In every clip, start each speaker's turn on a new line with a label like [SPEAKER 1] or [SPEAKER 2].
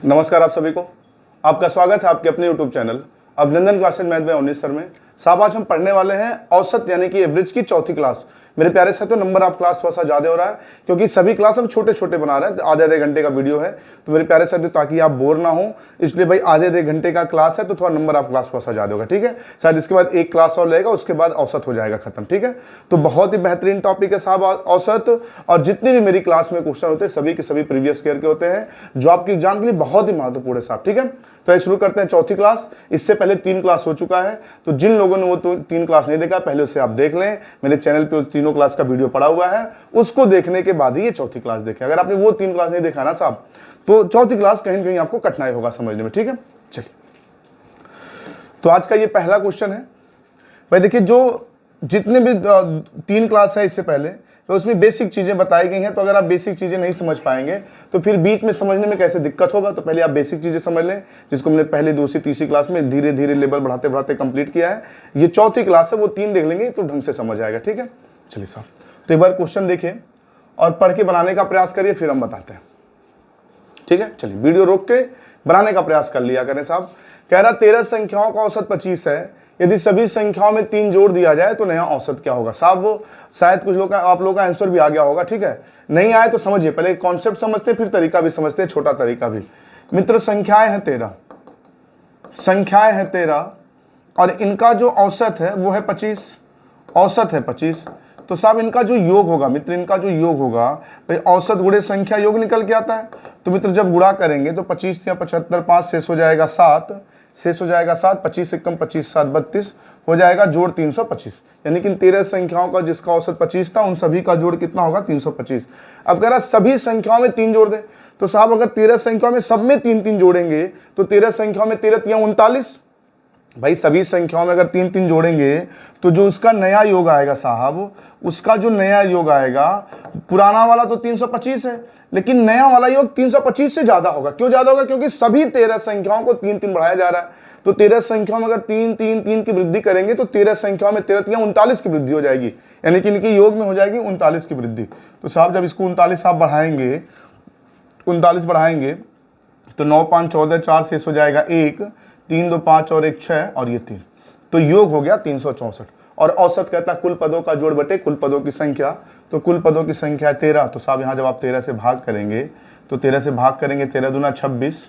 [SPEAKER 1] नमस्कार आप सभी को, आपका स्वागत है आपके अपने YouTube channel Abhinandan classes math by Avnish sir में। साहब आज हम पढ़ने वाले हैं औसत यानी कि एवरेज की चौथी क्लास। मेरे प्यारे साथियों, नंबर ऑफ क्लास थोड़ा सा ज़्यादा हो रहा है क्योंकि सभी क्लास हम छोटे छोटे बना रहे हैं। आधे आधे घंटे का वीडियो है तो मेरे प्यारे साथियों, ताकि आप बोर ना हो इसलिए भाई आधे आधे घंटे का क्लास है तो थोड़ा नंबर ऑफ क्लास थोड़ा सा ज़्यादा होगा। ठीक है, शायद इसके बाद एक क्लास और लगेगा, उसके बाद औसत हो जाएगा खत्म। ठीक है, तो बहुत ही बेहतरीन टॉपिक है साहब औसत। और जितने भी मेरी क्लास में क्वेश्चन होते हैं सभी के सभी प्रीवियस ईयर के होते हैं जो आपके एग्जाम के लिए बहुत ही महत्वपूर्ण है साहब। ठीक है, तो शुरू करते हैं चौथी क्लास। इससे पहले 3 क्लास हो चुका है, तो जिन लोगों ने वो 3 क्लास नहीं देखा पहले उसे आप देख लें। मेरे चैनल पे उस तीनों क्लास का वीडियो पड़ा हुआ है, उसको देखने के बाद ही ये चौथी क्लास देखें। अगर आपने वो 3 क्लास नहीं देखा ना साहब तो चौथी क्लास कहीं ना कहीं आपको कठिनाई होगा समझने में। ठीक है, चलिए तो आज का ये पहला क्वेश्चन है। भाई देखिए, जो जितने भी 3 क्लास है इससे पहले तो उसमें बेसिक चीजें बताई गई हैं, तो अगर आप बेसिक चीजें नहीं समझ पाएंगे तो फिर बीच में समझने में कैसे दिक्कत होगा। तो पहले आप बेसिक चीजें समझ लें, जिसको हमने पहले दूसरी तीसरी क्लास में धीरे धीरे लेवल बढ़ाते बढ़ाते कंप्लीट किया है। ये चौथी क्लास है, वो 3 देख लेंगे तो ढंग से समझ आएगा। ठीक है, चलिए साहब तो एक बार क्वेश्चन देखिए और पढ़ के बनाने का प्रयास करिए, फिर हम बताते हैं। ठीक है, चलिए वीडियो रोक के बनाने का प्रयास कर लिया करें साहब। कह रहा 13 संख्याओं का औसत 25 है, यदि सभी संख्याओं में 3 जोड़ दिया जाए तो नया औसत क्या होगा। साहब वो शायद कुछ लोग का आप लोगों का आंसर भी आ गया होगा। ठीक है, नहीं आए तो समझिए, पहले कॉन्सेप्ट समझते हैं फिर तरीका भी समझते हैं, छोटा तरीका भी। मित्र संख्याएं हैं 13, संख्याएं हैं 13 और इनका जो औसत है वो है 25, औसत है 25। तो साहब इनका जो योग होगा मित्र, इनका जो योग होगा भाई औसत गुणे संख्या योग निकल के आता है। तो मित्र जब गुणा करेंगे तो 25 या 75, 5 शेष हो जाएगा 7, शेष हो जाएगा 7, 25 एकम 25 7 32 हो जाएगा, जोड़ 325। यानी कि 13 संख्याओं का जिसका औसत 25 था उन सभी का जोड़ कितना होगा 325। अब कह रहा सभी संख्याओं में 3 जोड़ दें, तो साहब अगर 13 संख्याओं में सब में 3 जोड़ेंगे तो 13 संख्याओं में 13 या 39। भाई सभी संख्याओं में अगर 3 जोड़ेंगे तो जो उसका नया योग आएगा साहब, उसका जो नया योग आएगा, पुराना वाला तो 325 है लेकिन नया वाला योग 325 से ज्यादा होगा। क्यों ज्यादा होगा? क्योंकि सभी 13 संख्याओं को 3 बढ़ाया जा रहा है। तो 13 संख्याओं में अगर 3 की वृद्धि करेंगे तो 13 संख्याओं में 13 या 39 की वृद्धि हो जाएगी, यानी कि इनके योग में हो जाएगी 39 की वृद्धि। तो साहब जब इसको 39 आप बढ़ाएंगे, 39 बढ़ाएंगे तो 9 5 14, 4 शेष हो जाएगा 1, 3 2 5 और 1 6 और ये 3, तो योग हो गया 364। और औसत कहता है कुल पदों का जोड़ बटे कुल पदों की संख्या। तो कुल पदों की संख्या है 13, तो साहब यहाँ जब आप 13 से भाग करेंगे तो 13 से भाग करेंगे 13 दूना 26,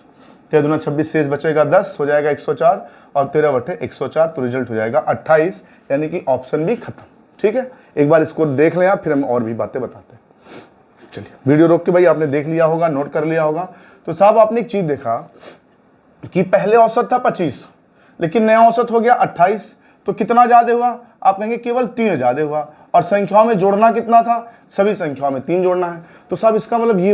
[SPEAKER 1] 13 दूना 26 शेष बचेगा 10 हो जाएगा 104 और 13 बटे 104, तो रिजल्ट हो जाएगा 28, यानी कि ऑप्शन भी खत्म। ठीक है, एक बार इसको देख लें आप, फिर हम और भी बातें बताते हैं। चलिए वीडियो रोक के भाई आपने देख लिया होगा, नोट कर लिया होगा। तो साहब आपने एक चीज देखा कि पहले औसत था 25 लेकिन नया औसत हो गया 28, तो कितना ज्यादा हुआ? आप कहेंगे केवल 3 ज्यादा हुआ। और संख्याओं में जोड़ना कितना था? सभी संख्याओं में 3 जोड़ना है। तो साहब इसका मतलब ये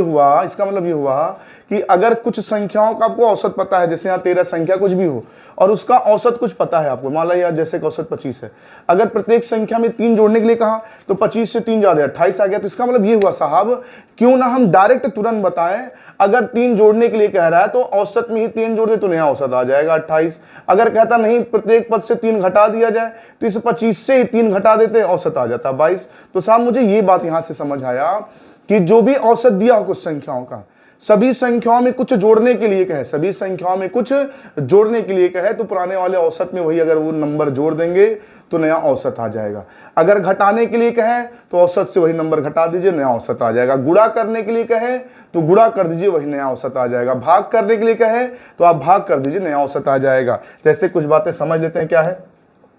[SPEAKER 1] हुआ कि अगर कुछ संख्याओं का आपको औसत पता है, जैसे यहाँ 13 संख्या कुछ भी हो और उसका औसत कुछ पता है आपको, मान लीजिए जैसे औसत 25 है, अगर प्रत्येक संख्या में 3 जोड़ने के लिए कहा तो 25 से 3 ज्यादा 28 आ गया। तो इसका मतलब ये हुआ साहब, क्यों ना हम डायरेक्ट तुरंत बताएं, अगर 3 जोड़ने के लिए कह रहा है तो औसत में ही 3 जोड़ दे तो नया औसत आ जाएगा 28। अगर कहता नहीं प्रत्येक पद से 3 घटा दिया जाए तो इस 25 से ही 3 घटा देते औसत आ जाता 22। तो साहब मुझे ये बात यहां से समझ आया कि जो भी औसत दिया हो कुछ संख्याओं का, सभी संख्याओं में कुछ जोड़ने के लिए कहे, सभी संख्याओं में कुछ जोड़ने के लिए कहे तो पुराने वाले औसत में वही अगर वो नंबर जोड़ देंगे तो नया औसत आ जाएगा। अगर घटाने के लिए कहे तो औसत से वही नंबर घटा दीजिए, नया औसत आ जाएगा। गुणा करने के लिए कहे तो गुणा कर दीजिए, वही नया औसत आ जाएगा। भाग करने के लिए कहे तो आप भाग कर दीजिए, नया औसत आ जाएगा। जैसे कुछ बातें समझ लेते हैं। क्या है?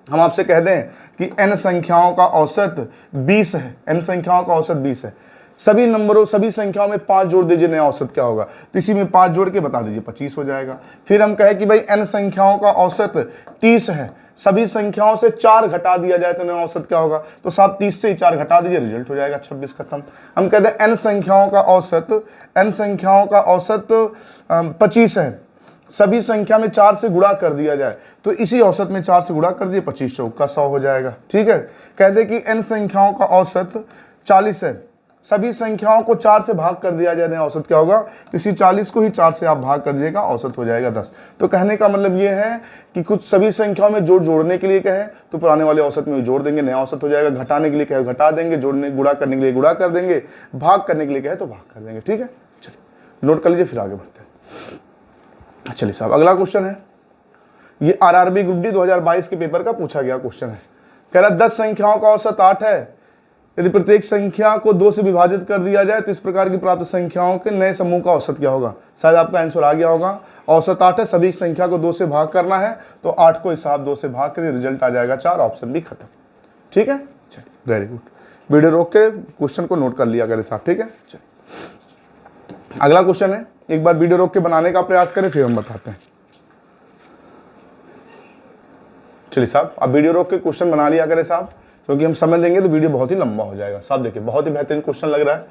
[SPEAKER 1] हम आपसे कह दें कि n संख्याओं का औसत 20 है, n संख्याओं का औसत 20 है, सभी नंबरों सभी संख्याओं में 5 जोड़ दीजिए, नया औसत क्या होगा? तो इसी में 5 जोड़ के बता दीजिए, 25 हो जाएगा। फिर हम कहें कि भाई n संख्याओं का औसत 30 है, सभी संख्याओं से 4 घटा दिया जाए तो नया औसत क्या होगा? तो साहब 30 से ही 4 घटा दीजिए, रिजल्ट हो जाएगा 26, खत्म। हम कहते हैं n संख्याओं का औसत 25 है, सभी संख्या में 4 से गुणा कर दिया जाए तो इसी औसत में 4 से गुणा कर दिए, 25 चौका 100 हो जाएगा। ठीक है, कहते कि n संख्याओं का औसत 40 है, सभी संख्याओं को 4 से भाग कर दिया जाए, नया औसत क्या होगा? इसी 40 को ही 4 से आप भाग कर दीजिएगा, औसत हो जाएगा 10। तो कहने का मतलब ये है कि कुछ सभी संख्याओं में जोड़ने के लिए कहे तो पुराने वाले औसत में जोड़ देंगे, नया औसत हो जाएगा। घटाने के लिए कहे घटा देंगे, जोड़ने गुणा करने के लिए गुणा कर देंगे, भाग करने के लिए कहे तो भाग कर देंगे। ठीक है, चलिए नोट कर लीजिए, फिर आगे बढ़ते हैं। चलिए साहब अगला क्वेश्चन है, ये आरआरबी ग्रुप डी 2022 के पेपर का पूछा गया क्वेश्चन है। कह रहा 10 संख्याओं का औसत 8 है, यदि प्रत्येक संख्या को 2 से विभाजित कर दिया जाए तो इस प्रकार की प्राप्त संख्याओं के नए समूह का औसत क्या होगा। शायद आपका आंसर आ गया होगा। औसत 8 है, सभी संख्या को 2 से भाग करना है, तो 8 को हिसाब 2 से भाग करिए, रिजल्ट आ जाएगा 4, ऑप्शन भी खत्म। ठीक है, चलिए वेरी गुड। वीडियो रोक के क्वेश्चन को नोट कर लिया करें साहब, ठीक है। चलिए अगला क्वेश्चन है, एक बार वीडियो रोक के बनाने का प्रयास करें फिर हम बताते हैं। चलिए साहब अब वीडियो रोक के क्वेश्चन बना लिया करें साहब, क्योंकि हम समय देंगे तो वीडियो बहुत ही लंबा हो जाएगा। साहब देखिए बहुत ही बेहतरीन क्वेश्चन लग रहा है,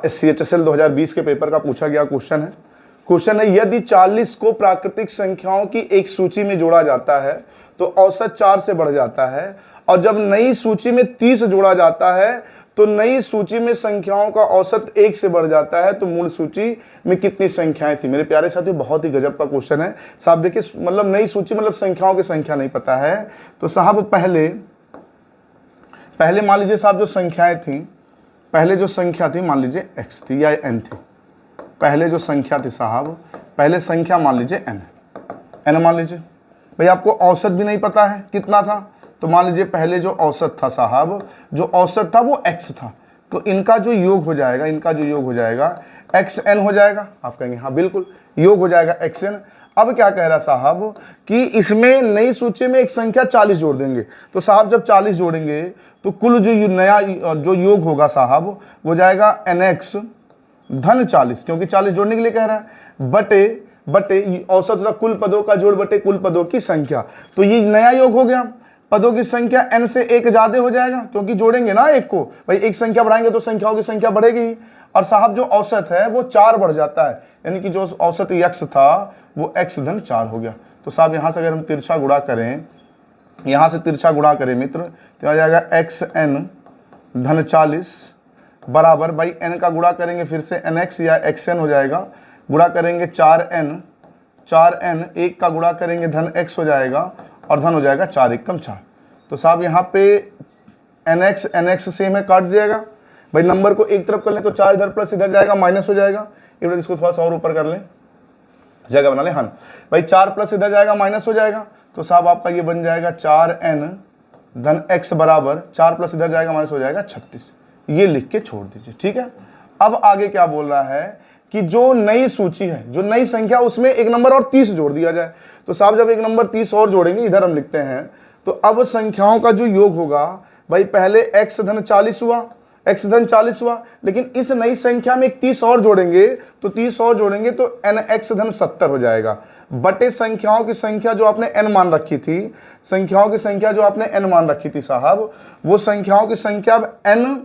[SPEAKER 1] SCHSL 2020 के पेपर का पूछा गया क्वेश्चन है। क्वेश्चन है यदि 40 को प्राकृतिक संख्याओं की एक सूची में जोड़ा जाता है तो औसत 4 से बढ़ जाता है, और जब नई सूची में 30 जोड़ा जाता है तो नई सूची में संख्याओं का औसत 1 से बढ़ जाता है, तो मूल सूची में कितनी संख्याएं थी। मेरे प्यारे साथी बहुत ही गजब का क्वेश्चन है साहब। देखिए मतलब नई सूची मतलब संख्याओं की संख्या नहीं पता है, तो साहब पहले मान लीजिए साहब जो संख्याएं थी, पहले जो संख्या थी मान लीजिए x थी या n थी। पहले जो संख्या थी साहब, पहले संख्या मान लीजिए n मान लीजिए। भाई आपको औसत भी नहीं पता है कितना था, तो मान लीजिए पहले जो औसत था साहब, जो औसत था वो x था, तो इनका जो योग हो जाएगा xn हो जाएगा। आप कहेंगे हाँ बिल्कुल योग हो जाएगा xn। अब क्या कह रहा साहब कि इसमें नई सूची में एक संख्या 40 जोड़ देंगे, तो साहब जब 40 जोड़ेंगे तो कुल जो नया जो योग होगा साहब वो जाएगा nx धन 40, क्योंकि 40 जोड़ने के लिए कह रहा है, बटे औसत कुल पदों का जोड़ बटे कुल पदों की संख्या, तो ये नया योग हो गया। पदों की संख्या n से 1 ज्यादा हो जाएगा, क्योंकि जोड़ेंगे ना एक को, भाई एक संख्या बढ़ाएंगे तो संख्याओं की संख्या बढ़ेगी। और साहब जो औसत है वो 4 बढ़ जाता है, यानी कि जो औसत x था वो x धन 4 हो गया। तो साहब यहाँ से अगर हम तिरछा गुणा करें, यहाँ से तिरछा गुणा करें मित्र, तो आ जाएगा xn धन 40 बराबर, भाई n का गुणा करेंगे फिर से nx या xn हो जाएगा, गुणा करेंगे 4n 1 का गुणा करेंगे धन x हो जाएगा, और धन हो जाएगा 4 एकम 4। तो साहब यहाँ पे nx सेम है, काट दिएगा। भाई नंबर को एक तरफ कर लें तो 4 इधर प्लस इधर जाएगा माइनस हो जाएगा, इधर इसको थोड़ा सा और ऊपर कर लें, जगह बना लें। हाँ भाई 4 प्लस इधर जाएगा माइनस हो जाएगा, तो साहब आपका ये बन जाएगा 4n धन x बराबर 4 प्लस इधर जाएगा माइनस हो जाएगा 36। ये लिख के छोड़ दीजिए, ठीक है। अब आगे क्या बोल रहा है कि जो नई सूची है, जो नई संख्या, उसमें एक नंबर और 30 जोड़ दिया जाए। तो साहब जब एक नंबर 30 और जोड़ेंगे, इधर हम लिखते हैं, तो अब संख्याओं का जो योग होगा, भाई पहले x धन 40 हुआ, लेकिन इस नई संख्या में एक 30 और जोड़ेंगे, तो 30 और जोड़ेंगे तो nx धन 70 हो जाएगा, बटे संख्याओं की संख्या जो आपने n मान रखी थी, संख्याओं की संख्या जो आपने n मान रखी थी साहब, वो संख्याओं की संख्या अब n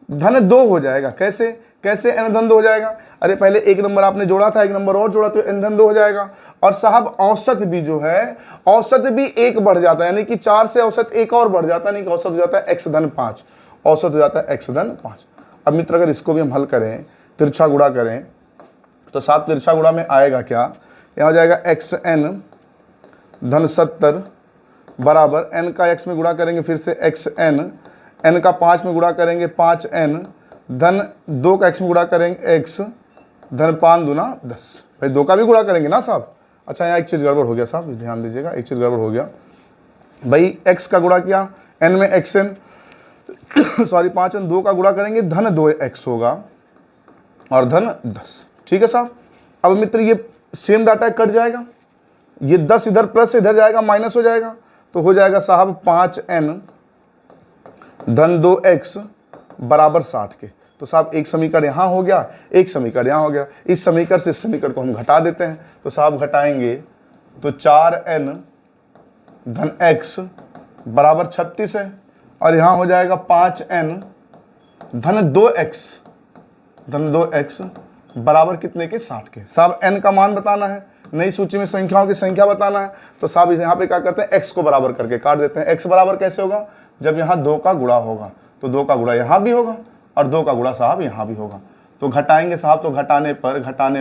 [SPEAKER 1] धन 2 हो जाएगा। कैसे n धन 2 हो जाएगा? अरे पहले एक नंबर आपने जोड़ा था, एक नंबर और जोड़ा तो n धन 2 हो जाएगा। और साहब औसत भी जो है, औसत भी 1 बढ़ जाता है, यानी कि 4 से औसत 1 और बढ़ जाता है, यानी कि औसत हो जाता है x धन 5, औसत हो जाता है x धन 5। अब मित्र अगर इसको भी हम हल करें, तिरछा गुणा करें, तो साहब तिरछा गुणा में आएगा क्या, यहाँ हो जाएगा xn धन 70 बराबर n का x में गुणा करेंगे फिर से xn, n का 5 में गुणा करेंगे 5n धन 2 का x में गुणा करेंगे x धन 5 दूना 10। भाई 2 का भी गुणा करेंगे ना साहब। अच्छा यहाँ एक चीज़ गड़बड़ हो गया साहब, ध्यान दीजिएगा, एक चीज़ गड़बड़ हो गया। भाई x का गुणा किया n में xn सॉरी 5n, 2 का गुणा करेंगे धन 2x होगा और धन 10। ठीक है साहब। अब मित्र ये सेम डाटा कट जाएगा, ये 10 इधर प्लस इधर जाएगा माइनस हो जाएगा, तो हो जाएगा साहब 5n धन 2x बराबर 60 के। तो साहब एक समीकरण यहाँ हो गया, एक समीकरण यहाँ हो गया, इस समीकरण से इस समीकरण को हम घटा देते हैं। तो साहब घटाएंगे तो 4n धन x बराबर 36 है, और यहाँ हो जाएगा 5n धन 2x बराबर कितने के 60 के। साहब n का मान बताना है, नई सूची में संख्याओं की संख्या बताना है, तो साहब यहाँ पे क्या करते हैं, x को बराबर करके काट देते हैं। x बराबर कैसे होगा, जब यहाँ 2 का गुणा होगा, तो 2 का गुणा यहाँ भी होगा और 2 का गुणा साहब यहाँ भी होगा। तो घटाएंगे साहब, तो घटाने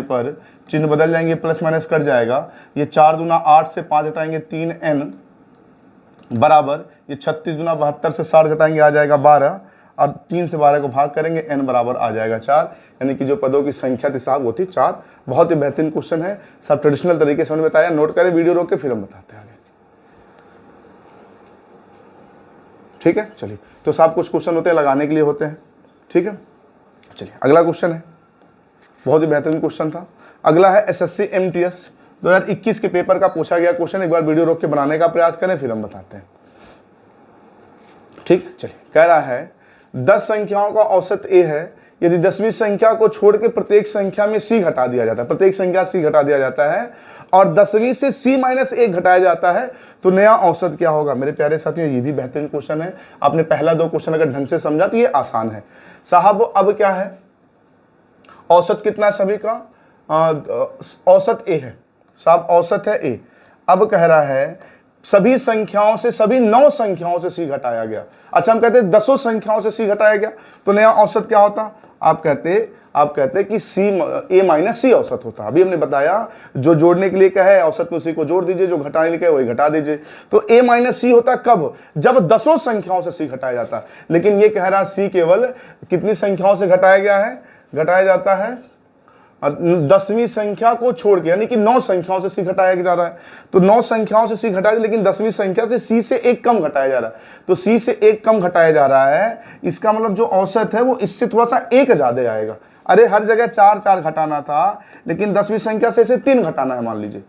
[SPEAKER 1] पर चिन्ह बदल जाएंगे, प्लस माइनस कट जाएगा। ये 4 दूना 8 से 5 घटाएंगे 3n बराबर, ये 36 दूना 72 से 60 घटाएंगे आ जाएगा 12, और 3 से 12 को भाग करेंगे, n बराबर आ जाएगा 4, यानी कि जो पदों की संख्या थी साहब वो थी 4। बहुत ही बेहतरीन क्वेश्चन है, सब ट्रेडिशनल तरीके से हमने बताया। नोट करें, वीडियो रोक के फिर हम बताते हैं आगे, ठीक है। चलिए, तो साहब कुछ क्वेश्चन होते हैं लगाने के लिए होते हैं, ठीक है। चलिए अगला क्वेश्चन है, बहुत ही बेहतरीन क्वेश्चन था। अगला है एसएससी एमटीएस 2021 के पेपर का पूछा गया क्वेश्चन। एक बार वीडियो रोक के बनाने का प्रयास करें, फिर हम बताते हैं, ठीक है। चलिए, कह रहा है 10 संख्याओं का औसत a है, यदि 10वीं संख्या को छोड़ के प्रत्येक संख्या में c घटा दिया जाता है, प्रत्येक संख्या c घटा दिया जाता है और 10वीं से c-1 घटाया जाता है, तो नया औसत क्या होगा। मेरे प्यारे साथियों, ये भी बेहतरीन क्वेश्चन है। आपने पहला 2 क्वेश्चन अगर ढंग से समझा तो ये आसान है साहब। अब क्या है, औसत कितना है सभी का, औसत a है साहब, औसत है a। अब कह रहा है सभी संख्याओं से, सभी 9 संख्याओं से c घटाया गया। अच्छा, हम कहते हैं 10 संख्याओं से c घटाया गया, तो नया औसत क्या होता। आप कहते कि a माइनस c औसत होता। अभी हमने बताया, जो जोड़ने के लिए क्या है औसत में उसी को जोड़ दीजिए, जो घटाने के लिए वही घटा दीजिए। तो a माइनस c होता कब, जब 10 संख्याओं से c घटाया जाता। लेकिन ये कह रहा c केवल कितनी संख्याओं से घटाया गया है, घटाया जाता है 10वीं संख्या को छोड़ के, यानी कि 9 संख्याओं से c घटाया जा रहा है। तो 9 संख्याओं से c घटाया, लेकिन 10वीं संख्या से c से 1 कम घटाया जा रहा है। तो c से 1 कम घटाया जा रहा है, इसका मतलब जो औसत है वो इससे थोड़ा सा 1 ज्यादा आएगा। अरे हर जगह 4 घटाना था, लेकिन 10वीं संख्या से इसे 3 घटाना है, मान लीजिए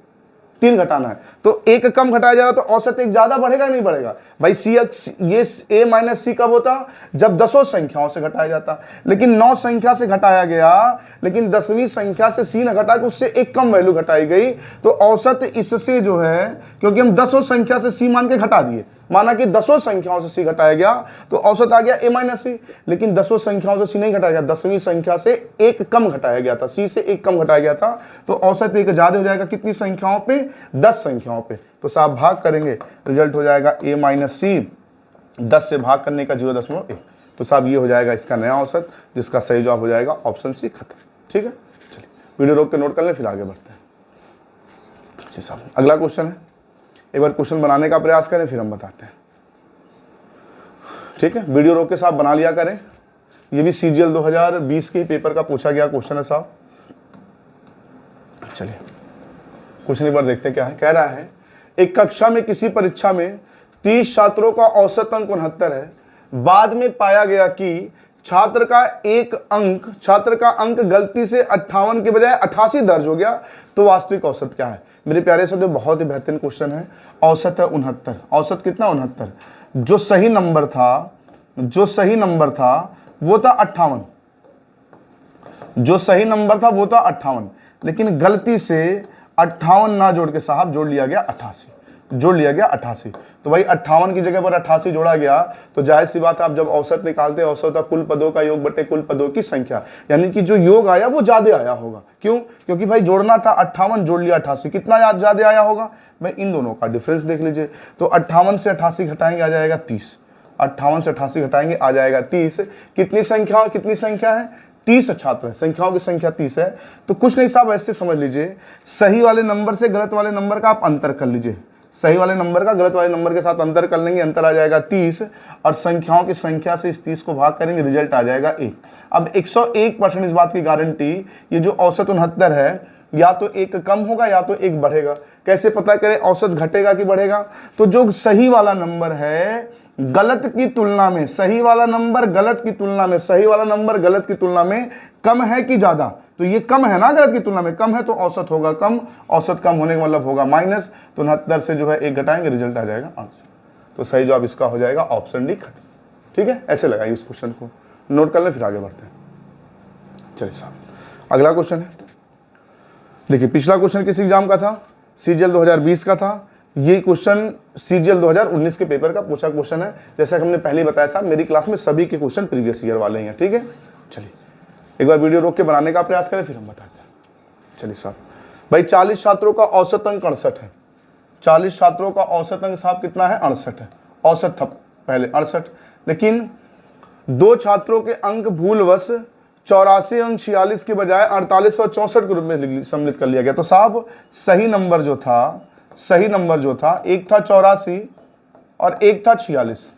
[SPEAKER 1] 3 घटाना है, तो 1 कम घटाया जा रहा है, तो औसत 1 ज्यादा बढ़ेगा नहीं बढ़ेगा भाई। ये a माइनस c कब होता, जब 10 संख्याओं से घटाया जाता। लेकिन 9 संख्या से घटाया गया, लेकिन 10वीं संख्या से c न घटा के उससे 1 कम वैल्यू घटाई गई, तो औसत इससे जो है, क्योंकि हम 10 संख्या से c मान के घटा दिए, माना कि 10 संख्याओं से c घटाया गया, तो औसत आ गया a माइनस c। लेकिन 10 संख्याओं से c नहीं घटाया गया, 10वीं संख्या से 1 कम घटाया गया था, c से 1 कम घटाया गया था, तो औसत 1 ज्यादा हो जाएगा। कितनी संख्याओं पे, 10 संख्याओं पे। तो साहब भाग करेंगे, रिजल्ट हो जाएगा a माइनस c, 10 से भाग करने का 0.1। तो साहब ये हो जाएगा इसका नया औसत, जिसका सही जवाब हो जाएगा ऑप्शन सी, खत्म, ठीक है। चलिए वीडियो रोक के नोट कर लें, फिर आगे बढ़ते हैं। जी साहब, अगला क्वेश्चन है, एक बार क्वेश्चन बनाने का प्रयास करें, फिर हम बताते हैं, ठीक है। वीडियो रोक के साहब बना लिया करें। ये भी CGL 2020 के पेपर का पूछा गया क्वेश्चन है साहब। चलिए क्वेश्चन एक बार देखते हैं क्या है। कह रहा है एक कक्षा में किसी परीक्षा में 30 छात्रों का औसत अंक 69 है, बाद में पाया गया कि छात्र का अंक गलती से 58 के बजाय 88 दर्ज हो गया, तो वास्तविक औसत क्या है। मेरे प्यारे से, तो बहुत ही बेहतरीन क्वेश्चन है। औसत है 69, औसत कितना 69। जो सही नंबर था वो था 58, जो सही नंबर था वो था 58, लेकिन गलती से 58 ना जोड़ के साहब जोड़ लिया गया 88। तो भाई 58 की जगह पर 88 जोड़ा गया, तो जाहिर सी बात है, आप जब औसत निकालते हैं, औसत होता कुल पदों का योग बटे कुल पदों की संख्या, यानी कि जो योग आया वो ज्यादा आया होगा। क्यों, क्योंकि भाई जोड़ना था 58, जोड़ लिया 88, कितना ज्यादा आया होगा भाई, इन दोनों का डिफरेंस देख लीजिए। तो 58 से 88 घटाएंगे, आ जाएगा 30। 58 से 88 घटाएंगे, आ जाएगा 30। कितनी संख्या है, 30 छात्र है, संख्याओं की संख्या 30 है। तो कुछ नहीं साहब, ऐसे समझ लीजिए, सही वाले नंबर से गलत वाले नंबर का आप अंतर कर लीजिए, सही वाले नंबर का गलत वाले नंबर के साथ अंतर कर लेंगे, अंतर आ जाएगा 30, और संख्याओं की संख्या से इस 30 को भाग करेंगे, रिजल्ट आ जाएगा 1। अब 101% इस बात की गारंटी, ये जो औसत 69 है, या तो 1 कम होगा या तो 1 बढ़ेगा। कैसे पता करें औसत घटेगा कि बढ़ेगा, तो जो सही वाला नंबर है गलत की तुलना में, सही वाला नंबर गलत की तुलना में कम है कि ज्यादा, तो ये कम है ना, गलत की तुलना में कम है, तो औसत होगा कम, औसत कम होने का मतलब होगा माइनस। तो 69 से जो है 1 घटाएंगे, रिजल्ट आ जाएगा आंसर। तो सही जवाब इसका हो जाएगा ऑप्शन डी, खत्म, ठीक है। ऐसे लगाइए इस क्वेश्चन को, नोट कर लें, फिर आगे बढ़ते हैं। चलिए साहब, अगला क्वेश्चन है, देखिए पिछला क्वेश्चन किस एग्जाम का था, CGL 2020 का था। ये क्वेश्चन CGL 2019 के पेपर का पूछा क्वेश्चन है। जैसा कि हमने पहले बताया साहब, मेरी क्लास में सभी के क्वेश्चन प्रीवियस ईयर वाले हैं, ठीक है। चलिए एक बार वीडियो रोक के बनाने का प्रयास करें, फिर हम बताते हैं। चलिए साहब, भाई 40 छात्रों का औसत अंक 68 है, 40 छात्रों का औसत अंक साहब कितना है, 68 है। औसत था पहले 68, लेकिन 2 छात्रों के अंक भूलवश 84 अंक 46 के बजाय 4864 के रूप में सम्मिलित कर लिया गया। तो साहब सही नंबर जो था, एक था 84 और एक था 46,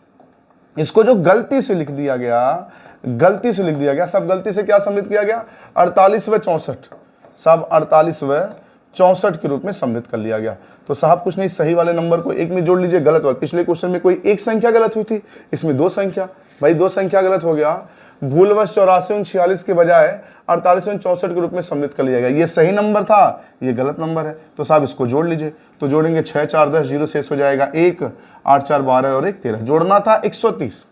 [SPEAKER 1] इसको जो गलती से लिख दिया गया, गलती से लिख दिया गया, सब गलती से क्या सम्मिलित किया गया, 48 व 64, सब 48 व 64 के रूप में सम्मिलित कर लिया गया। तो साहब कुछ नहीं, सही वाले नंबर को एक में जोड़ लीजिए, गलत वाले, पिछले क्वेश्चन में कोई एक संख्या गलत हुई थी, इसमें दो संख्या, भाई दो संख्या गलत हो गया, भूलवश 84 और 46 के बजाय 48 और 64 के रूप में सम्मिलित कर लिया गया। ये सही नंबर था, ये गलत नंबर है, तो साहब इसको जोड़ लीजिए। तो जोड़ेंगे 6 4 10, 0 शेष हो जाएगा 1, 8 4 12 और 1 13। जोड़ना था 130,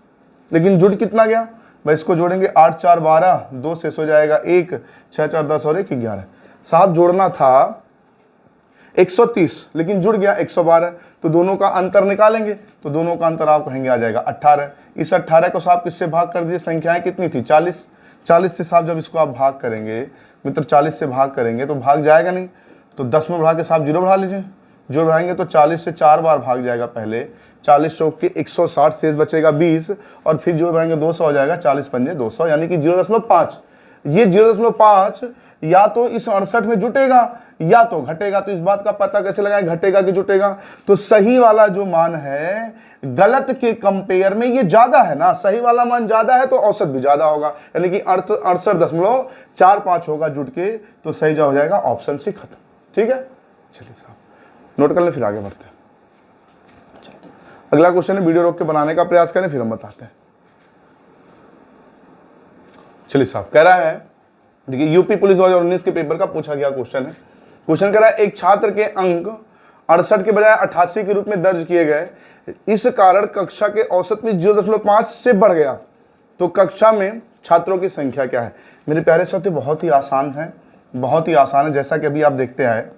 [SPEAKER 1] लेकिन जुड़ कितना गया भाई, इसको जोड़ेंगे 8 4 12, 2 शेष हो जाएगा 1, 6 4 10 और 1 11। साहब जोड़ना था 130, लेकिन जुड़ गया 112, तो दोनों का अंतर निकालेंगे, तो दोनों का अंतर आप कहेंगे आ जाएगा 18। इस 18 को साहब किससे भाग कर दीजिए, संख्याएं कितनी थी 40, 40 से साहब जब इसको आप भाग करेंगे मित्र, 40 से भाग करेंगे तो भाग जाएगा नहीं, तो 10 में बढ़ा के साहब 0 बढ़ा लीजिए, जो बढ़ाएंगे तो 40 से 4 बार भाग जाएगा पहले, 40 चौक के 160 शेष बचेगा 20, और फिर जो बढ़ाएंगे 200 हो जाएगा, 40 पंजे 200, यानी कि 0.5। ये 0.5 या तो इस 68 में जुटेगा या तो घटेगा। तो इस बात का पता कैसे लगाएं, घटेगा कि जुटेगा, तो सही वाला जो मान है गलत के कंपेयर में ये ज्यादा है ना, सही वाला मान ज्यादा है तो औसत भी ज्यादा होगा, यानी कि 68.45 होगा जुट के, तो सही हो जाएगा ऑप्शन सी खत्म। ठीक है, चलिए साहब नोट कर ले, फिर आगे बढ़ते हैं। अगला क्वेश्चन है, वीडियो रोक के बनाने का प्रयास करें फिर हम बताते हैं। चलिए साहब कह रहा है, देखिए यूपी पुलिस 2019 के पेपर का पूछा गया क्वेश्चन है। क्वेश्चन कह रहा है, एक छात्र के अंक 68 के बजाय 88 के रूप में दर्ज किए गए, इस कारण कक्षा के औसत में 0.5 से बढ़ गया, तो कक्षा में छात्रों की संख्या क्या है। मेरे प्यारे साथी बहुत ही आसान है, बहुत ही आसान है, जैसा कि अभी आप देखते आए।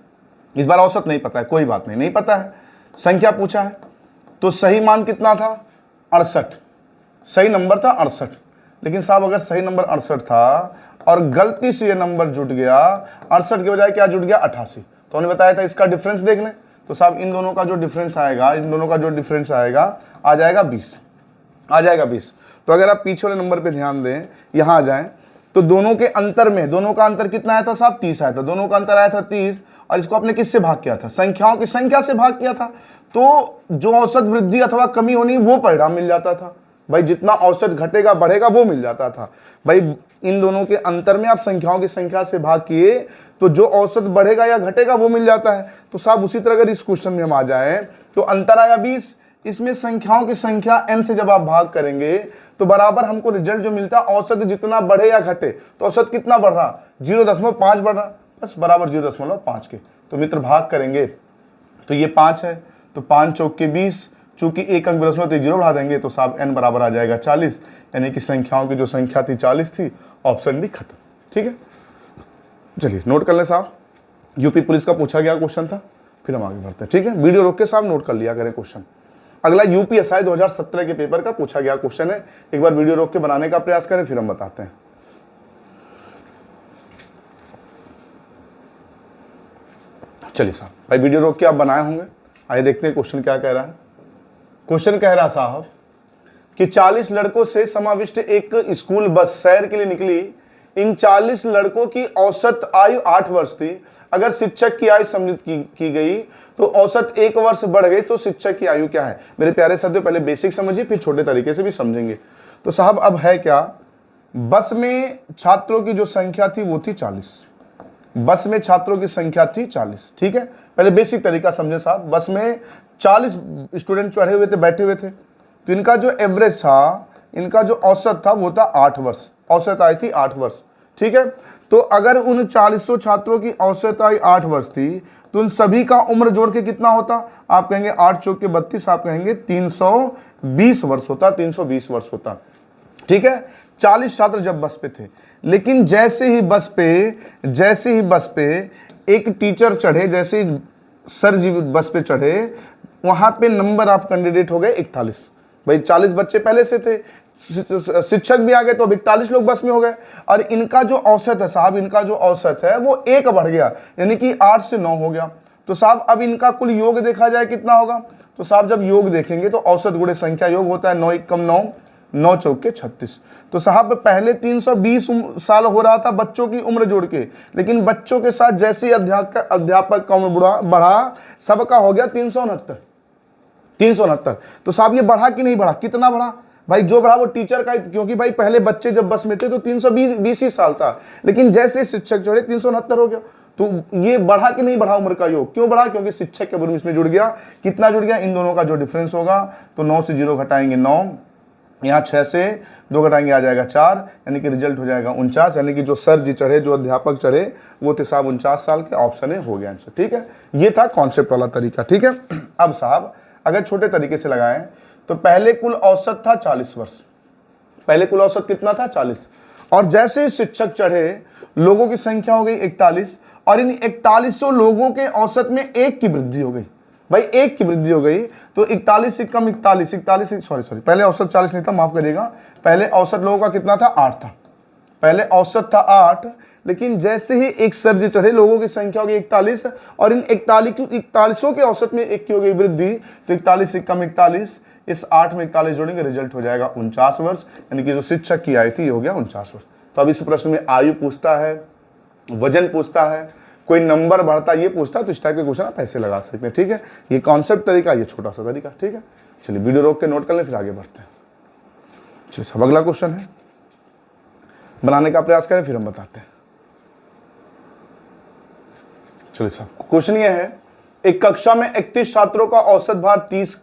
[SPEAKER 1] इस बार औसत नहीं पता है, कोई बात नहीं, नहीं पता है, संख्या पूछा है, तो सही मान कितना था 68, सही नंबर था 68, लेकिन साहब अगर सही नंबर 68 था और गलती से ये नंबर जुट गया, 68 के बजाय क्या जुट गया 88, तो उन्होंने बताया था इसका डिफरेंस देख लें, तो साहब इन दोनों का जो डिफरेंस आएगा, इन दोनों का जो डिफरेंस आएगा आ जाएगा 20, आ जाएगा 20। तो अगर आप पीछे वाले नंबर पे ध्यान दें, यहाँ आ जाएं, तो दोनों के अंतर में, दोनों का अंतर कितना आया था साहब 30 आया था, दोनों का अंतर आया था 30, और इसको आपने किससे भाग किया था, संख्याओं की संख्या से भाग किया था, तो जो औसत वृद्धि अथवा कमी होनी वो परिणाम मिल जाता था भाई, जितना औसत घटेगा बढ़ेगा वो मिल जाता था भाई। इन दोनों के अंतर में आप संख्याओं की संख्या से भाग किए तो जो औसत बढ़ेगा या घटेगा वो मिल जाता है। तो साहब उसी तरह अगर इस क्वेश्चन में हम आ जाएं, तो अंतर आया 20, इसमें संख्याओं की संख्या n से जब आप भाग करेंगे तो बराबर हमको रिजल्ट जो मिलता है, औसत जितना बढ़े या घटे, तो औसत कितना बढ़ रहा 0.5 बढ़ रहा, बस बराबर 0.5 के। तो मित्र भाग करेंगे तो ये 5 है, तो 5 चौक के 20, चूंकि एक अंक बरस में तो 0 बढ़ा देंगे, तो साहब n बराबर आ जाएगा 40, यानी कि संख्याओं की जो संख्या थी 40 थी, ऑप्शन भी खत्म। ठीक है, चलिए नोट कर लें साहब, यूपी पुलिस का पूछा गया क्वेश्चन था, फिर हम आगे बढ़ते हैं। ठीक है, वीडियो रोक के साहब नोट कर लिया करें क्वेश्चन। अगला यूपीएसआई 2017 के पेपर का पूछा गया क्वेश्चन है, एक बार वीडियो रोक के बनाने का प्रयास करें फिर हम बताते हैं। चलिए साहब, भाई वीडियो रोक के आप बनाए होंगे, आइए देखते हैं क्वेश्चन क्या कह रहा है। क्वेश्चन कह रहा साहब कि 40 लड़कों से समाविष्ट एक स्कूल बस सैर के लिए निकली, इन 40 लड़कों की औसत आयु 8 वर्ष थी, अगर शिक्षक की आयु सम्मिलित की गई तो औसत 1 वर्ष बढ़ गई, तो शिक्षक की आयु क्या है। मेरे प्यारे साथियों पहले बेसिक समझिए फिर छोटे तरीके से भी समझेंगे। तो साहब अब है क्या, बस में छात्रों की जो संख्या थी वो थी 40, बस में छात्रों की संख्या थी 40। ठीक है, पहले बेसिक तरीका समझे साहब, बस में 40 स्टूडेंट चढ़े हुए थे, बैठे हुए थे, तो इनका जो एवरेज था, इनका जो औसत था वो था 8 वर्ष, औसत आई थी 8 वर्ष। ठीक है, तो अगर उन 40 छात्रों की औसत आई 8 वर्ष थी, तो उन सभी का उम्र जोड़ के कितना होता, आप कहेंगे 8 चौक के 32, आप कहेंगे 320 वर्ष होता, 320 वर्ष होता। ठीक है, 40 छात्र जब बस पे थे, लेकिन जैसे ही बस पे एक टीचर चढ़े, जैसे ही सर जी बस पे चढ़े, वहां पे नंबर ऑफ कैंडिडेट हो गए 41। भाई 40 बच्चे पहले से थे, शिक्षक भी आ गए, तो अब 41 लोग बस में हो गए, और इनका जो औसत है साहब, इनका जो औसत है वो 1 बढ़ गया, यानी कि 8 से 9 हो गया। तो साहब अब इनका कुल योग देखा जाए कितना होगा, तो साहब जब योग देखेंगे तो औसत गुणे संख्या योग होता है 9 × 9, 9 चौक के 36। तो साहब पहले 320 साल हो रहा था बच्चों की उम्र जोड़ के, लेकिन बच्चों के साथ जैसे ही अध्यापक का उम्र बढ़ा, सबका हो गया 369। तो साहब ये बढ़ा कि नहीं बढ़ा, कितना बढ़ा, भाई जो बढ़ा वो टीचर का, क्योंकि भाई पहले बच्चे जब बस में थे तो 320 ही साल था, लेकिन जैसे शिक्षक चढ़े 369 हो गया। तो ये बढ़ा कि नहीं बढ़ा उम्र का योग? क्यों बढ़ा? क्योंकि शिक्षक के उम्र इसमें जुड़ गया। कितना जुड़ गया? इन दोनों का जो डिफरेंस होगा, तो 9 से 0 घटाएंगे 9, यहाँ 6 से 2 घटाएंगे आ जाएगा 4, यानी कि रिजल्ट हो जाएगा 49। यानी कि जो सर जी चढ़े, जो अध्यापक चढ़े, वो थे साहब 49 साल के। ऑप्शन ए हो गया आंसर। ठीक है, ये था कॉन्सेप्ट वाला तरीका। ठीक है, अब साहब अगर छोटे तरीके से लगाएं तो पहले कुल औसत था 40 वर्ष। पहले कुल औसत कितना था? 40। और जैसे शिक्षक चढ़े, लोगों की संख्या हो गई 41, और इन 4100 लोगों के औसत में एक की वृद्धि हो गई। भाई एक की वृद्धि हो गई, तो 41 से कम 41 सॉरी पहले औसत 40 नहीं था, माफ करिएगा। पहले औसत लोगों का कितना था? 8 था। पहले औसत था 8, लेकिन जैसे ही एक सर जी चढ़े, लोगों की संख्या हो गई 41, और इन 4100 के औसत में एक की हो गई वृद्धि, तो 41 से कम 41, इस 8 में 41 जोड़ेंगे, रिजल्ट हो जाएगा 49 वर्ष। यानी कि जो शिक्षक की आयु थी ये हो गया 49 वर्ष। तो अब इस प्रश्न में आयु पूछता है, वजन पूछता है, कोई नंबर बढ़ता ये पूछता है, तो इस टाइप के क्वेश्चन आप ऐसे लगा सकते हैं। ठीक है, ये कॉन्सेप्ट तरीका, ये छोटा सा तरीका। ठीक है, चलिए वीडियो रोक के नोट कर लें, फिर आगे बढ़ते हैं। चलिए सब अगला क्वेश्चन है, बनाने का प्रयास करें, फिर हम बताते हैं। चलिए साहब, क्वेश्चन ये है, एक कक्षा में 31 छात्रों का औसत भार 30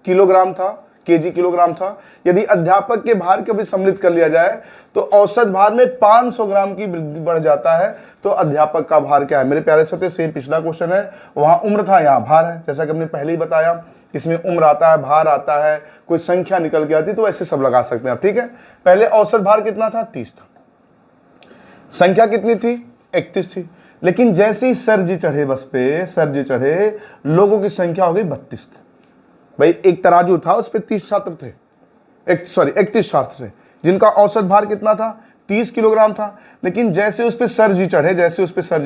[SPEAKER 1] किलोग्राम था, केजी किलोग्राम था। यदि अध्यापक के भार को भी सम्मिलित कर लिया जाए तो औसत भार में 500 ग्राम की वृद्धि बढ़ जाता है, तो अध्यापक का भार क्या है? मेरे प्यारे साथियों, सेम पिछला क्वेश्चन है, वहां उम्र था, यहाँ भार है। जैसा कि हमने पहले ही बताया, इसमें उम्र आता है, भार आता है, कोई संख्या निकल के आती, तो ऐसे सब लगा सकते हैं आप। ठीक है, पहले औसत भार कितना था? 30 था। संख्या कितनी थी? 31 थी। लेकिन जैसे ही सर जी चढ़े बस पे, सर जी चढ़े, लोगों की संख्या हो गई 32। भाई एक तराजू था, उस पर 30 छात्र थे, 31 छात्र थे, जिनका औसत भार कितना था? 30 किलोग्राम था। लेकिन जैसे उस पर सर जी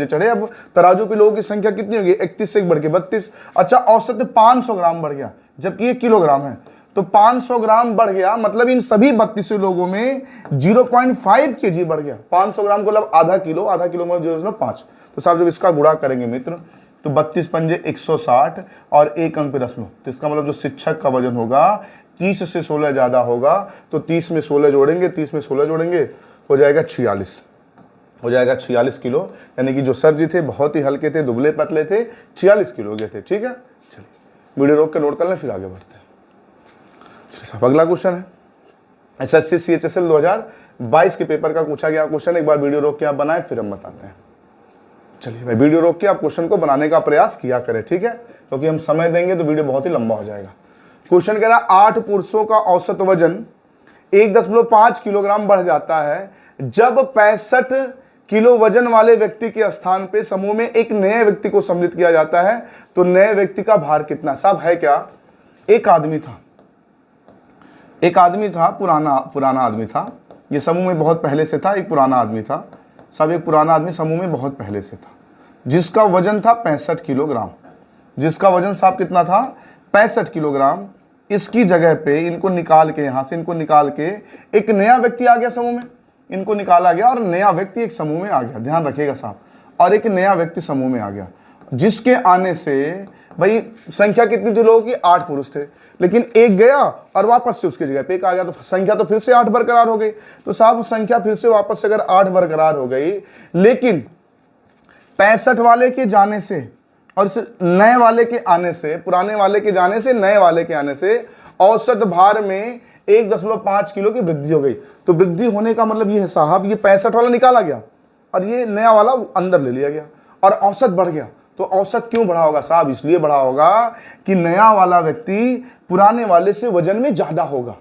[SPEAKER 1] चढ़े, अब तराजू पे लोगों की संख्या कितनी होगी? 31 से बढ़ के 32। अच्छा, औसत 500 ग्राम बढ़ गया, जबकि ये किलोग्राम है, तो 500 ग्राम बढ़ गया, मतलब इन सभी 32 लोगों में 0.5 केजी बढ़ गया। 500 ग्राम को मतलब आधा किलो में 0.5। तो साहब जब इसका गुणा करेंगे मित्र, तो 32 पंजे 160 और 1 अंक पे दशमलव, तो इसका मतलब जो शिक्षक का वजन होगा 30 से 16 ज्यादा होगा, तो 30 में 16 जोड़ेंगे, 30 में 16 जोड़ेंगे, हो जाएगा 46, हो जाएगा 46 किलो। यानी कि जो सर जी थे बहुत ही हल्के थे, दुबले पतले थे, 46 किलो के थे। ठीक है, चलिए वीडियो रोक के नोट कर लें, फिर आगे बढ़ते हैं। चलिए साहब अगला क्वेश्चन है, SSC CHSL 2022 के पेपर का पूछा गया क्वेश्चन। एक बार वीडियो रोक के आप बनाएं, फिर हम बताते हैं। चलिए भाई वीडियो रोक के आप क्वेश्चन को बनाने का प्रयास किया करें। ठीक है, क्योंकि हम समय देंगे तो वीडियो बहुत ही लंबा हो जाएगा। क्वेश्चन कह रहा है, 8 पुरुषों का औसत वजन 1.5 किलोग्राम बढ़ जाता है जब 65 किलो वजन वाले व्यक्ति के स्थान पे समूह में एक नए व्यक्ति को सम्मिलित किया जाता है, तो नए व्यक्ति का भार कितना? साहब है क्या? एक आदमी था, पुराना आदमी था, ये समूह में बहुत पहले से था, एक पुराना आदमी था। सब एक पुराना आदमी समूह में बहुत पहले से था, जिसका वजन था 65 किलोग्राम। जिसका वजन साहब कितना था? 65 किलोग्राम। इसकी जगह पे इनको निकाल के, यहां से इनको निकाल के एक नया व्यक्ति आ गया समूह में, इनको निकाला गया और नया व्यक्ति एक समूह में आ गया। ध्यान रखिएगा साहब, और एक नया व्यक्ति समूह में आ गया, जिसके आने से भाई संख्या कितनी थी लोगों की? 8 पुरुष थे, लेकिन एक गया और वापस से उसकी जगह पे एक आ गया, तो संख्या तो फिर से 8 बरकरार हो गई। तो साहब संख्या फिर से वापस से अगर 8 बरकरार हो गई, लेकिन 65 वाले के जाने से और इस नए वाले के आने से, पुराने वाले के जाने से नए वाले के आने से औसत भार में 1.5 किलो की वृद्धि हो गई। तो वृद्धि होने का मतलब ये है साहब, ये 65 वाला निकाला गया और ये नया वाला अंदर ले लिया गया और औसत बढ़ गया। तो औसत क्यों बढ़ा होगा साहब? इसलिए बढ़ा होगा कि नया वाला व्यक्ति पुराने वाले से वजन में ज्यादा होगा,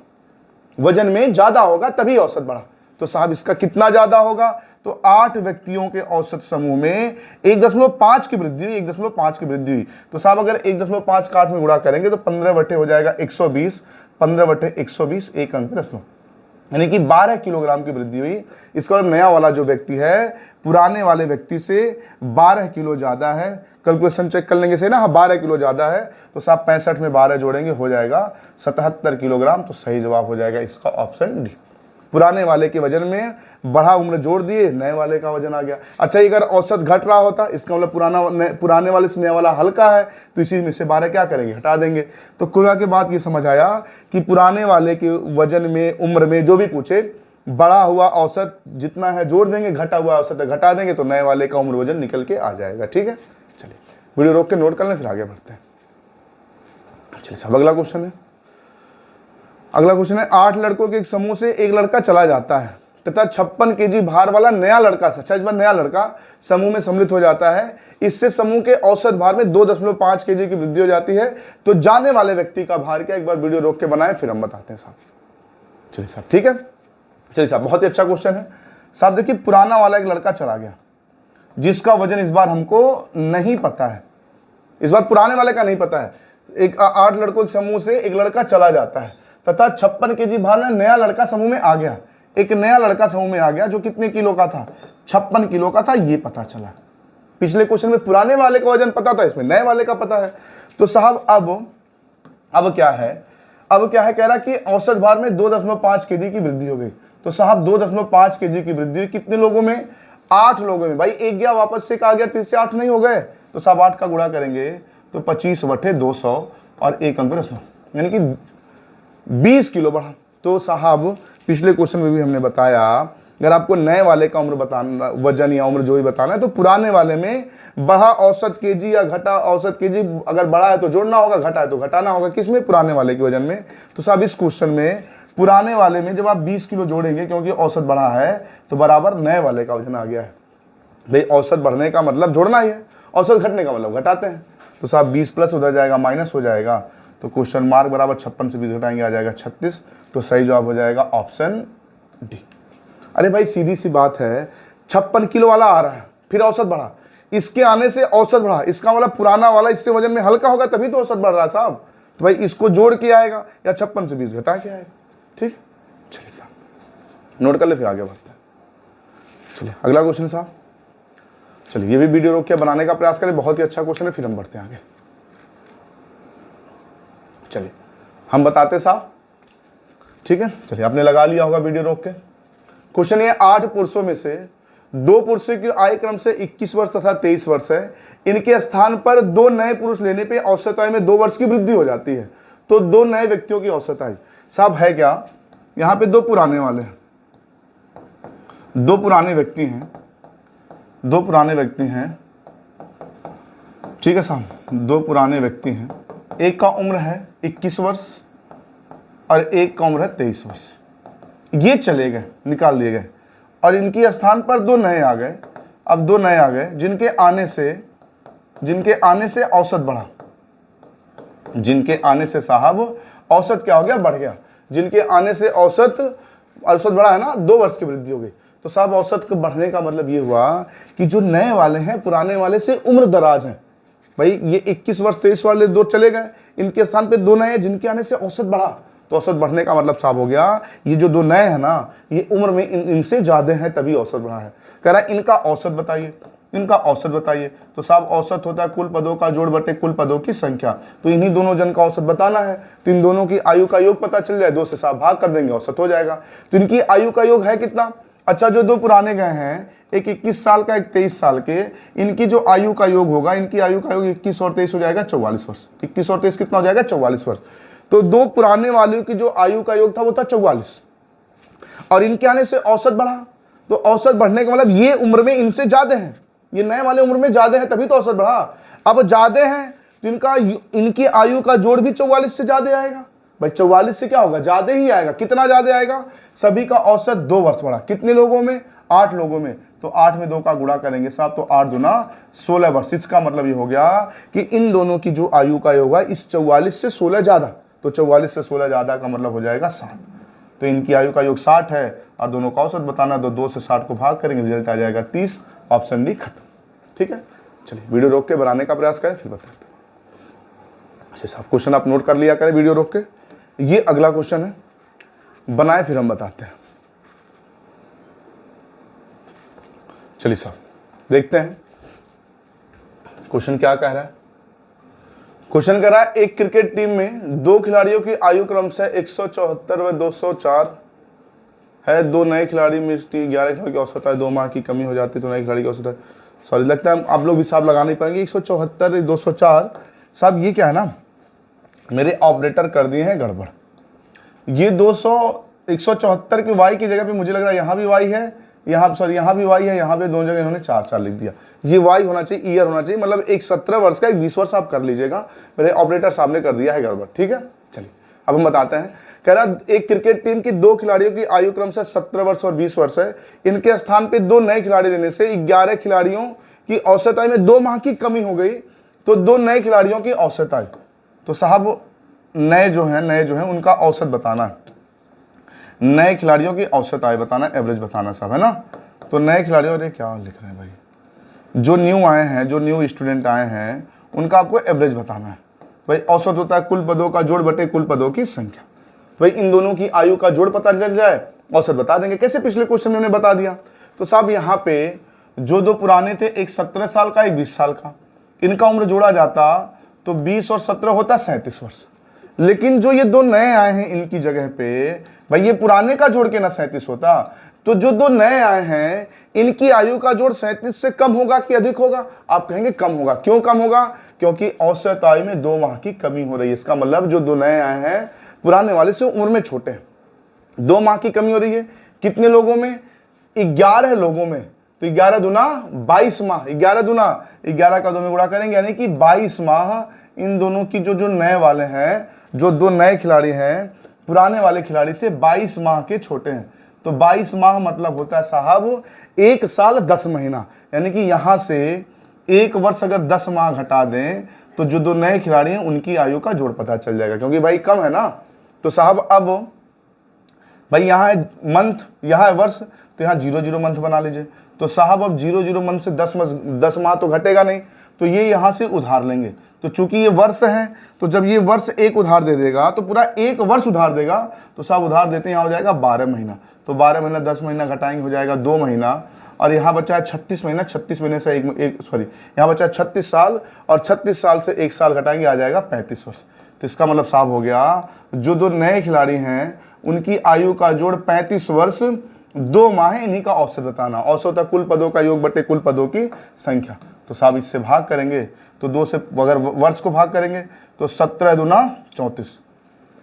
[SPEAKER 1] वजन में ज्यादा होगा, तभी औसत बढ़ा। तो साहब इसका कितना ज्यादा होगा? तो 8 व्यक्तियों के औसत समूह में 1.5 की वृद्धि हुई, 1.5 की वृद्धि हुई। तो साहब अगर 1.5 का 8 में गुणा करेंगे तो 15 बटे हो जाएगा 120, 15 बटे 120, 1 अंक पे दशमलव, यानी कि 12 किलोग्राम की वृद्धि हुई। इसका मतलब नया वाला जो व्यक्ति है पुराने वाले व्यक्ति से 12 किलो ज्यादा है। कैलकुलेशन चेक कर लेंगे से ना, हाँ 12 किलो ज्यादा है, तो साहब 65 में 12 जोड़ेंगे हो जाएगा 77 किलोग्राम। तो सही जवाब हो जाएगा इसका ऑप्शन डी। पुराने वाले के वजन में बढ़ा उम्र जोड़ दिए, नए वाले का वजन आ गया। अच्छा, अगर औसत घट रहा होता इसका मतलब पुराने वाले से नया वाला हल्का है, तो इसी में से 12 क्या करेंगे, हटा देंगे। तो कुल के बाद ये समझ आया कि पुराने वाले के वजन में, उम्र में जो भी पूछे, बढ़ा हुआ औसत जितना है जोड़ देंगे, घटा हुआ औसत है घटा देंगे, तो नए वाले का उम्र वजन निकल के आ जाएगा। ठीक है, चलिए वीडियो रोक के नोट कर लें, फिर आगे बढ़ते हैं। चलिए साहब, अगला क्वेश्चन है। अगला क्वेश्चन है, 8 लड़कों के एक समूह से एक लड़का चला जाता है तथा 56 केजी भार वाला नया लड़का, नया लड़का समूह में सम्मिलित हो जाता है। इससे समूह के औसत भार में 2.5 केजी की वृद्धि हो जाती है। तो जाने वाले व्यक्ति का भार क्या, एक बार वीडियो रोक के बनाए फिर हम बताते हैं साहब। चलिए साहब, ठीक है, चलिए साहब, बहुत ही अच्छा क्वेश्चन है साहब। देखिए, पुराना वाला एक लड़का चला गया जिसका वजन इस बार हमको नहीं पता है, इस बार पुराने वाले का नहीं पता है। 8 लड़कों के समूह से एक लड़का चला जाता है तथा 56 केजी भार में नया लड़का समूह में आ गया। एक नया लड़का समूह में आ गया जो कितने किलो का था, 56 किलो का था, ये पता चला। पिछले क्वेश्चन में पुराने वाले का वजन पता था, इसमें नए वाले का पता है। तो साहब अब क्या है, कह रहा कि औसत भार में 2.5 केजी की वृद्धि हो गई। तो साहब 2.5 केजी की वृद्धि कितने लोगों में, 8 लोगों में। भाई एक गया वापस से एक आ गया, फिर से 8 नहीं हो गए, तो साहब 8 का गुणा करेंगे तो 25/200 और 1 अंक 10, यानी कि 20 किलो बढ़ा। तो साहब पिछले क्वेश्चन में भी हमने बताया, अगर आपको नए वाले का उम्र बताना, वजन या उम्र जो भी बताना है, तो पुराने वाले में बढ़ा औसत केजी या घटा औसत केजी, अगर बढ़ा है तो जोड़ना होगा, घटा है तो घटाना होगा। किसमें, पुराने वाले के वजन में। तो साहब इस क्वेश्चन में पुराने वाले में जब आप 20 किलो जोड़ेंगे, क्योंकि औसत बढ़ा है, तो बराबर नए वाले का वजन आ गया है। भाई औसत बढ़ने का मतलब जोड़ना ही है, औसत घटने का मतलब घटाते हैं। तो साहब 20 प्लस उधर जाएगा, माइनस हो जाएगा, तो क्वेश्चन मार्क बराबर 56 से 20 घटाएंगे, आ जाएगा 36। तो सही जवाब हो जाएगा ऑप्शन डी। अरे भाई सीधी सी बात है, 56 किलो वाला आ रहा है, फिर औसत बढ़ा, इसके आने से औसत बढ़ा, इसका मतलब पुराना वाला इससे वजन में हल्का होगा तभी तो औसत बढ़ रहा है साहब। तो भाई इसको जोड़ के आएगा या 56 से 20 घटा के आएगा। ठीक, चलिए साहब नोट कर ले, फिर आगे बढ़ते हैं। चलिए अगला क्वेश्चन साहब। चलिए ये भी वीडियो रोक के बनाने का प्रयास करें, बहुत ही अच्छा क्वेश्चन है, फिर हम बढ़ते हैं आगे। चलिए हम बताते साहब, ठीक है। चलिए आपने लगा लिया होगा वीडियो रोक के। क्वेश्चन ये, 8 पुरुषों में से 2 पुरुषों की आयु क्रम से 21 वर्ष तथा 23 वर्ष है। इनके स्थान पर 2 नए पुरुष लेने पे औसत आयु में 2 वर्ष की वृद्धि हो जाती है। तो 2 नए व्यक्तियों की औसत आयु साहब है क्या, यहाँ पे 2 पुराने वाले हैं, 2 पुराने व्यक्ति हैं, 2 पुराने व्यक्ति हैं, ठीक है साहब, 2 पुराने व्यक्ति हैं। एक का उम्र है 21 वर्ष और एक का उम्र है 23 वर्ष। ये चले गए, निकाल दिए गए, और इनके स्थान पर 2 नए आ गए। अब 2 नए आ गए जिनके आने से औसत बढ़ा, जिनके आने से साहब औसत क्या हो गया, बढ़ गया। जिनके आने से औसत बढ़ा है ना, 2 वर्ष की वृद्धि हो गई। तो साहब औसत के बढ़ने का मतलब ये हुआ कि जो नए वाले हैं पुराने वाले से उम्र दराज हैं। भाई ये 21 वर्ष 23 वाले 2 चले गए, इनके स्थान पे 2 नए हैं जिनके आने से औसत बढ़ा। तो औसत बढ़ने का मतलब साहब हो गया, ये जो 2 नए हैं ना, ये उम्र में इनसे ज्यादा हैं तभी औसत बढ़ा है। कह रहा है इनका औसत बताइए, इनका औसत बताइए। तो साहब औसत होता है कुल पदों का जोड़ बटे कुल पदों की संख्या। तो इन्हीं दोनों जन का औसत बताना है, तो इन दोनों की आयु का योग पता चल जाए, 2 से साहब भाग कर देंगे, औसत हो जाएगा। तो इनकी आयु का योग है कितना। अच्छा, जो 2 पुराने गए हैं, एक 21 साल का, एक 23 साल के, इनकी जो आयु का योग होगा, इनकी आयु का योग 21 और 23 हो जाएगा 44 वर्ष। 21 और 23 कितना हो जाएगा, 44 वर्ष। तो 2 पुराने वालों की जो आयु का योग था वो था 44, और इनके आने से औसत बढ़ा। तो औसत बढ़ने का मतलब ये उम्र में इनसे ज्यादा है, ये नए वाले उम्र में ज्यादा है तभी तो औसत बढ़ा। अब ज्यादा है तो इनकी आयु का जोड़ भी 44 से ज्यादा आएगा। भाई 44 से क्या होगा, ज्यादा ही आएगा। कितना ज्यादा आएगा, सभी का औसत 2 वर्ष बढ़ा। कितने लोगों में, 8 लोगों में। तो 8 में 2 का गुणा करेंगे साहब, तो 8 दूना 16 वर्ष। इसका मतलब ये हो गया कि इन दोनों की जो आयु का होगा इस 44 से 16 ज्यादा। तो 44 से 16 ज्यादा का मतलब हो जाएगा 60। तो इनकी आयु का योग 60 है और दोनों का औसत बताना, तो 2 से 60 को भाग करेंगे, रिजल्ट आ जाएगा 30। ऑप्शन डी खत्म। ठीक है, चलिए वीडियो रोक के बनाने का प्रयास करें, फिर बताते हैं। अच्छा साहब क्वेश्चन आप नोट कर लिया करें वीडियो रोक के। ये अगला क्वेश्चन है, बनाए फिर हम बताते हैं। चलिए साहब देखते हैं क्वेश्चन क्या कह रहा है। क्वेश्चन कह रहा है, एक क्रिकेट टीम में 2 खिलाड़ियों की आयु क्रम से 174 व 204 है 2 नए खिलाड़ी में 11 खिलाड़ी की औसत है, 2 माह की कमी हो जाती है तो नए खिलाड़ी की औसत है। सॉरी, लगता है आप लोग भी हिसाब लगा नहीं पाएंगे। 174 204 साहब ये क्या है ना, मेरे ऑपरेटर कर दिए हैं गड़बड़। ये 174 की वाई की जगह पे मुझे लग रहा है यहाँ भी वाई है, यहाँ सॉरी यहाँ भी वाई है, यहाँ पे दोनों जगह इन्होंने 4 लिख दिया। ये वाई होना चाहिए, ईयर होना चाहिए, मतलब एक 17 वर्ष का एक 20 वर्ष आप कर लीजिएगा, मेरे ऑपरेटर साहब ने कर दिया है गड़बड़। ठीक है, चलिए अब हम बताते हैं। कह रहा एक क्रिकेट टीम की 2 खिलाड़ियों की आयु क्रम से 17 वर्ष और 20 वर्ष है। इनके स्थान पे 2 नए खिलाड़ी लेने से 11 खिलाड़ियों की औसत आयु में 2 माह की कमी हो गई, तो 2 नए खिलाड़ियों की औसत आयु, तो साहब नए जो हैं उनका औसत बताना है, नए खिलाड़ियों की औसत आयु बताना, एवरेज बताना साहब, है ना। तो नए खिलाड़ियों, अरे क्या लिख रहे हैं भाई, जो न्यू आए हैं, जो न्यू स्टूडेंट आए हैं उनका आपको एवरेज बताना है। भाई औसत होता है कुल पदों का जोड़ बटे कुल पदों की संख्या। भाई इन दोनों की आयु का जोड़ पता चल जाए, औसत बता देंगे। कैसे, पिछले क्वेश्चन में उन्होंने बता दिया। तो साहब यहाँ पे जो 2 पुराने थे, एक 17 साल का एक 20 साल का, इनका उम्र जोड़ा जाता तो 20 और 17 होता 37 वर्ष। लेकिन जो ये 2 नए आए हैं इनकी जगह पे, भाई ये पुराने का जोड़ के ना 37 होता, तो जो 2 नए आए हैं इनकी आयु का जोड़ 37 से कम होगा कि अधिक होगा? आप कहेंगे कम होगा। क्यों कम होगा? क्योंकि औसत आयु में 2 माह की कमी हो रही है। इसका मतलब जो 2 नए आए हैं पुराने वाले से उम्र में छोटे हैं, 2 माह की कमी हो रही है। कितने लोगों में? 11 लोगों में। तो 11 दूना 22 माह, 11 दूना 11 का 2 में गुणा करेंगे, यानी कि 22 माह इन दोनों की जो नए वाले हैं, जो 2 नए खिलाड़ी हैं पुराने वाले खिलाड़ी से 22 माह के छोटे हैं। तो 22 माह मतलब होता है साहब 1 साल 10 महीना, यानी कि यहां से 1 वर्ष अगर 10 माह घटा दें तो जो 2 नए खिलाड़ी हैं उनकी आयु का जोड़ पता चल जाएगा, क्योंकि भाई कम है ना। तो साहब अब भाई यहाँ है मंथ, यहाँ है वर्ष, तो यहाँ 0 मंथ बना लीजिए। तो साहब अब 0 मंथ से 10 माह तो घटेगा नहीं, तो ये यहाँ से उधार लेंगे। तो चूंकि ये वर्ष है, तो जब ये वर्ष 1 उधार दे देगा तो पूरा 1 वर्ष उधार देगा। तो साहब उधार देते हैं, यहाँ हो जाएगा 12 महीना। तो 12 महीना 10 महीना घटाएंगे, हो जाएगा 2 महीना। और यहाँ बचा है 36 महीना, 36 महीने से यहाँ बचा है 36 साल, और 36 साल से 1 साल घटाएंगे, आ जाएगा 35 वर्ष। तो इसका मतलब साफ हो गया, जो 2 नए खिलाड़ी हैं उनकी आयु का जोड़ 35 वर्ष 2 माह है, इन्हीं का औसत बताना। औसत है कुल पदों का योग बटे कुल पदों की संख्या। तो साहब इससे भाग करेंगे, तो 2 से अगर वर्ष को भाग करेंगे तो 17 दूना 34,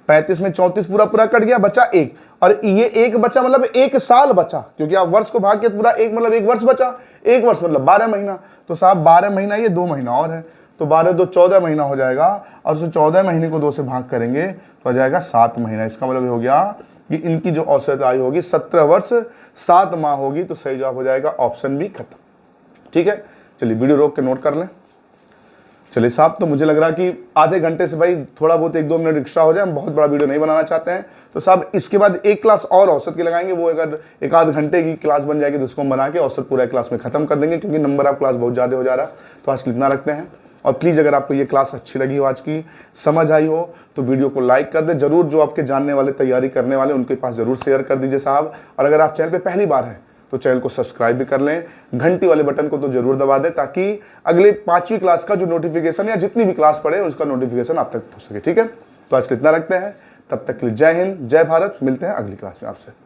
[SPEAKER 1] 35 में 34 पूरा कट गया, बचा 1, और ये 1 बचा मतलब 1 साल बचा, क्योंकि आप वर्ष को भाग के पूरा 1 मतलब 1 वर्ष बचा, 1 वर्ष मतलब 12 महीना। तो साहब 12 महीना, ये 2 महीना और है, तो 12 2 14 महीना हो जाएगा, और उस 14 महीने को 2 से भाग करेंगे तो आ जाएगा 7 महीना। इसका मतलब हो गया कि इनकी जो औसत आयु होगी 17 वर्ष 7 माह होगी। तो सही जवाब हो जाएगा ऑप्शन बी, खत्म। ठीक है, चलिए वीडियो रोक के नोट कर लें। चलिए साहब, तो मुझे लग रहा है कि आधे घंटे से भाई थोड़ा बहुत 1-2 मिनट एक्स्ट्रा हो जाए, हम बहुत बड़ा वीडियो नहीं बनाना चाहते हैं। तो साहब इसके बाद एक क्लास और औसत की लगाएंगे, वो अगर 1 आध घंटे की क्लास बन जाएगी तो उसको हम बना के औसत पूरा क्लास में खत्म कर देंगे, क्योंकि नंबर ऑफ क्लास बहुत ज़्यादा हो जा रहा है। तो आज इतना रखते हैं, और प्लीज़ अगर आपको ये क्लास अच्छी लगी हो, आज की समझ आई हो, तो वीडियो को लाइक कर दें जरूर। जो आपके जानने वाले, तैयारी करने वाले, उनके पास जरूर शेयर कर दीजिए साहब। और अगर आप चैनल पे पहली बार हैं तो चैनल को सब्सक्राइब भी कर लें, घंटी वाले बटन को तो जरूर दबा दें, ताकि अगले 5वीं क्लास का जो नोटिफिकेशन या जितनी भी क्लास पढ़े उसका नोटिफिकेशन आप तक पहुंच सके। ठीक है, तो आज कितना रखते हैं, तब तक के लिए जय हिंद, जय भारत। मिलते हैं अगली क्लास में आपसे।